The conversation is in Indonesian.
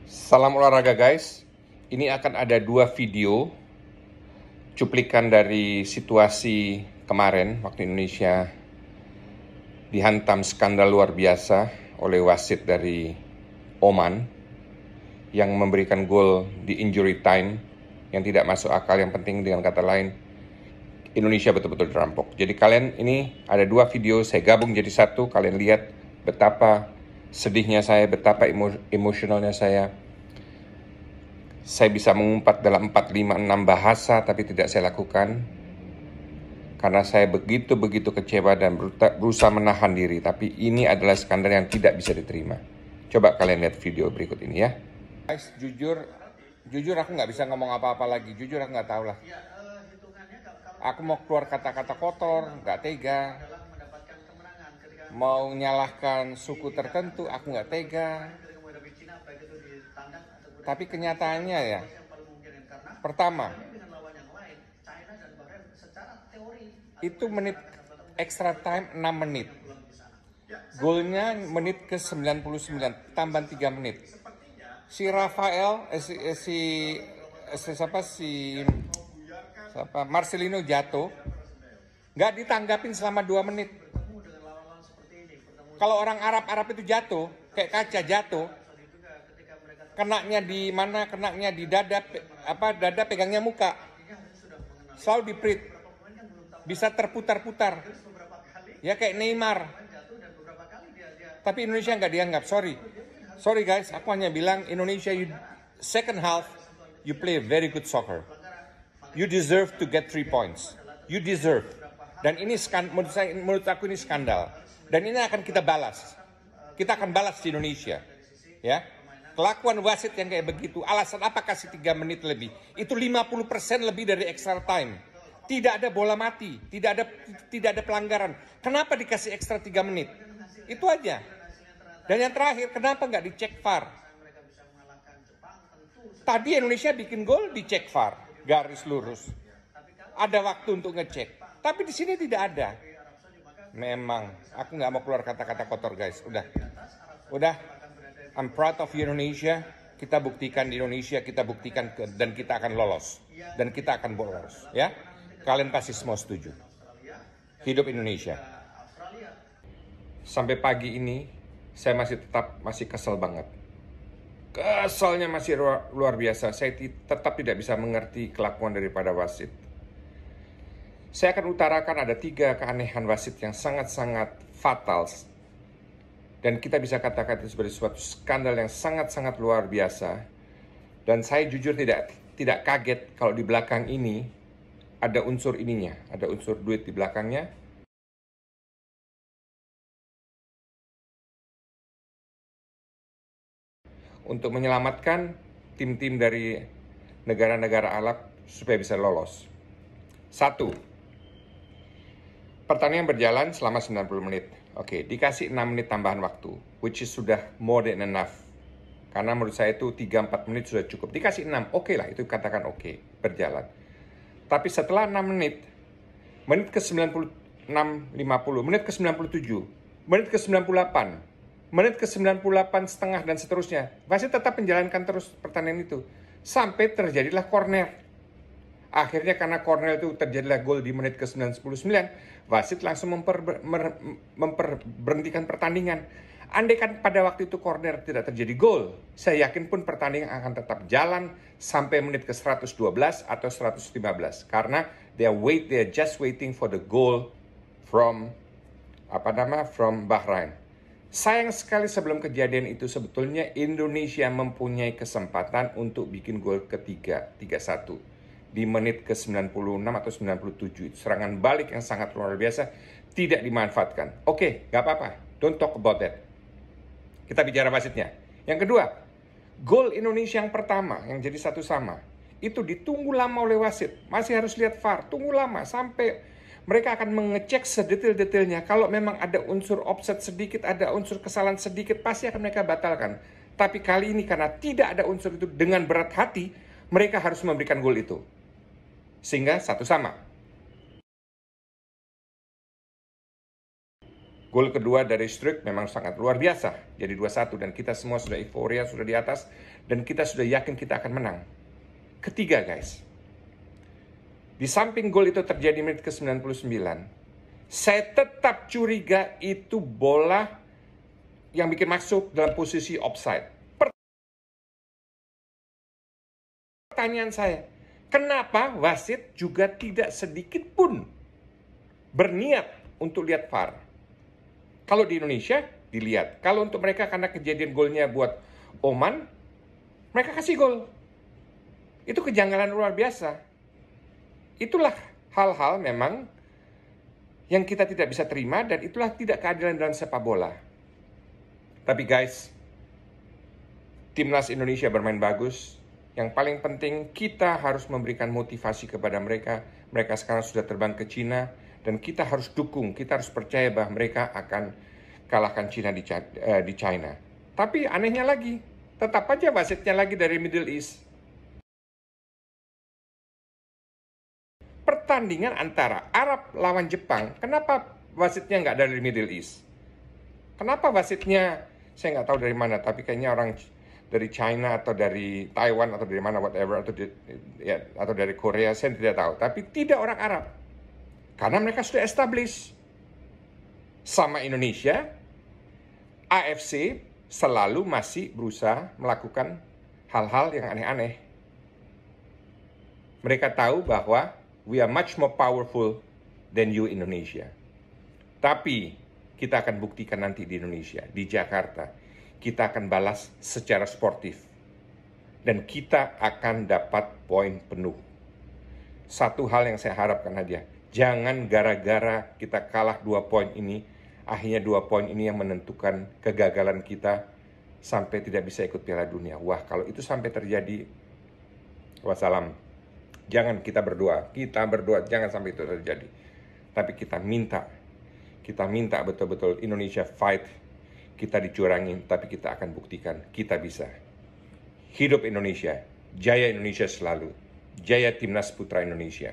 Salam olahraga guys. Ini akan ada dua video cuplikan dari situasi kemarin waktu Indonesia dihantam skandal luar biasa oleh wasit dari Oman yang memberikan gol di injury time yang tidak masuk akal. Yang penting dengan kata lain Indonesia betul-betul dirampok. Jadi kalian ini ada dua video saya gabung jadi satu. Kalian lihat betapa sedihnya saya, betapa emosionalnya saya. Saya bisa mengumpat dalam 4, 5, 6 bahasa, tapi tidak saya lakukan. Karena saya begitu kecewa dan berusaha menahan diri. Tapi ini adalah skandal yang tidak bisa diterima. Coba kalian lihat video berikut ini ya. Guys, jujur aku nggak bisa ngomong apa-apa lagi. Jujur aku nggak tahu lah. Aku mau keluar kata-kata kotor, nggak tega. Mau nyalahkan suku tertentu, aku nggak tega. Tapi kenyataannya ya, pertama, itu menit extra time 6 menit. Golnya menit ke 99, tambahan 3 menit. Si Rafael, Marcelino jatuh, nggak ditanggapin selama 2 menit. Kalau orang Arab itu jatuh, kayak kaca jatuh, kenaknya di mana? Kenaknya di dada, dada pegangnya muka. Selalu di perit. Bisa terputar-putar. Ya kayak Neymar. Tapi Indonesia nggak dianggap, sorry. Sorry guys, aku hanya bilang Indonesia second half you play very good soccer. You deserve to get 3 points. You deserve. Dan ini menurut aku ini skandal. Dan ini akan kita balas. Kita akan balas di Indonesia. Ya. Kelakuan wasit yang kayak begitu, alasan apa kasih 3 menit lebih? Itu 50% lebih dari extra time. Tidak ada bola mati, tidak ada pelanggaran. Kenapa dikasih extra 3 menit? Itu aja. Dan yang terakhir, kenapa nggak dicek VAR? Tadi Indonesia bikin gol dicek VAR, garis lurus. Ada waktu untuk ngecek. Tapi di sini tidak ada. Memang, aku nggak mau keluar kata-kata kotor guys. Udah. I'm proud of Indonesia. Kita buktikan di Indonesia, kita buktikan dan kita akan lolos. Dan kita akan bolos. Ya, kalian pasti semua setuju. Hidup Indonesia. Sampai pagi ini, saya masih kesel banget. Keselnya masih luar biasa. Saya tetap tidak bisa mengerti kelakuan daripada wasit. Saya akan utarakan ada 3 keanehan wasit yang sangat-sangat fatal. Dan kita bisa katakan itu sebagai suatu skandal yang sangat-sangat luar biasa. Dan saya jujur tidak kaget kalau di belakang ini ada unsur ininya, ada unsur duit di belakangnya. Untuk menyelamatkan tim-tim dari negara-negara Arab supaya bisa lolos. 1. Pertandingan berjalan selama 90 menit. Oke, dikasih 6 menit tambahan waktu, which is sudah more than enough. Karena menurut saya itu 3-4 menit sudah cukup. Dikasih 6, oke lah, itu katakan oke, berjalan. Tapi setelah 6 menit, menit ke 96, 50, menit ke 97, menit ke 98, menit ke 98 setengah dan seterusnya. Wasit tetap menjalankan terus pertandingan itu. Sampai terjadilah corner. Akhirnya karena corner itu terjadilah gol di menit ke 99, wasit langsung memperberhentikan pertandingan. Andai kan pada waktu itu corner tidak terjadi gol, saya yakin pun pertandingan akan tetap jalan sampai menit ke 112 atau 115. Karena they are just waiting for the goal from Bahrain. Sayang sekali sebelum kejadian itu sebetulnya Indonesia mempunyai kesempatan untuk bikin gol ketiga, 3-1. Di menit ke 96 atau 97. Serangan balik yang sangat luar biasa tidak dimanfaatkan. Oke, gak apa-apa. Don't talk about that. Kita bicara wasitnya. Yang kedua, gol Indonesia yang pertama yang jadi 1-1 itu ditunggu lama oleh wasit. Masih harus lihat VAR. Tunggu lama sampai mereka akan mengecek sedetail-detailnya. Kalau memang ada unsur offset sedikit, ada unsur kesalahan sedikit, pasti akan mereka batalkan. Tapi kali ini karena tidak ada unsur itu, dengan berat hati mereka harus memberikan gol itu. Sehingga 1-1. Gol kedua dari Struijk memang sangat luar biasa. Jadi 2-1 dan kita semua sudah euforia, sudah di atas. Dan kita sudah yakin kita akan menang. Ketiga guys. Di samping gol itu terjadi menit ke-99. Saya tetap curiga itu bola yang bikin masuk dalam posisi offside. Pertanyaan saya, kenapa wasit juga tidak sedikit pun berniat untuk lihat VAR? Kalau di Indonesia, dilihat. Kalau untuk mereka karena kejadian golnya buat Oman, mereka kasih gol. Itu kejanggalan luar biasa. Itulah hal-hal memang yang kita tidak bisa terima dan itulah tidak keadilan dalam sepak bola. Tapi guys, timnas Indonesia bermain bagus. Yang paling penting kita harus memberikan motivasi kepada mereka. Mereka sekarang sudah terbang ke Cina dan kita harus dukung, kita harus percaya bahwa mereka akan kalahkan Cina di China. Tapi anehnya lagi, tetap aja wasitnya lagi dari Middle East. Pertandingan antara Arab lawan Jepang, kenapa wasitnya nggak dari Middle East? Kenapa wasitnya, saya nggak tahu dari mana, tapi kayaknya orang dari China atau dari Taiwan atau dari mana, whatever, atau dari Korea, saya tidak tahu. Tapi tidak orang Arab. Karena mereka sudah establish. Sama Indonesia, AFC selalu masih berusaha melakukan hal-hal yang aneh-aneh. Mereka tahu bahwa we are much more powerful than you Indonesia. Tapi kita akan buktikan nanti di Indonesia, di Jakarta. Kita akan balas secara sportif. Dan kita akan dapat poin penuh. Satu hal yang saya harapkan aja, jangan gara-gara kita kalah 2 poin ini, akhirnya 2 poin ini yang menentukan kegagalan kita sampai tidak bisa ikut Piala Dunia. Wah, kalau itu sampai terjadi, wassalam. Jangan kita berdoa jangan sampai itu terjadi. Tapi kita minta betul-betul Indonesia fight, kita dicurangin, tapi kita akan buktikan kita bisa. Hidup Indonesia, jaya Indonesia selalu, jaya Timnas Putra Indonesia.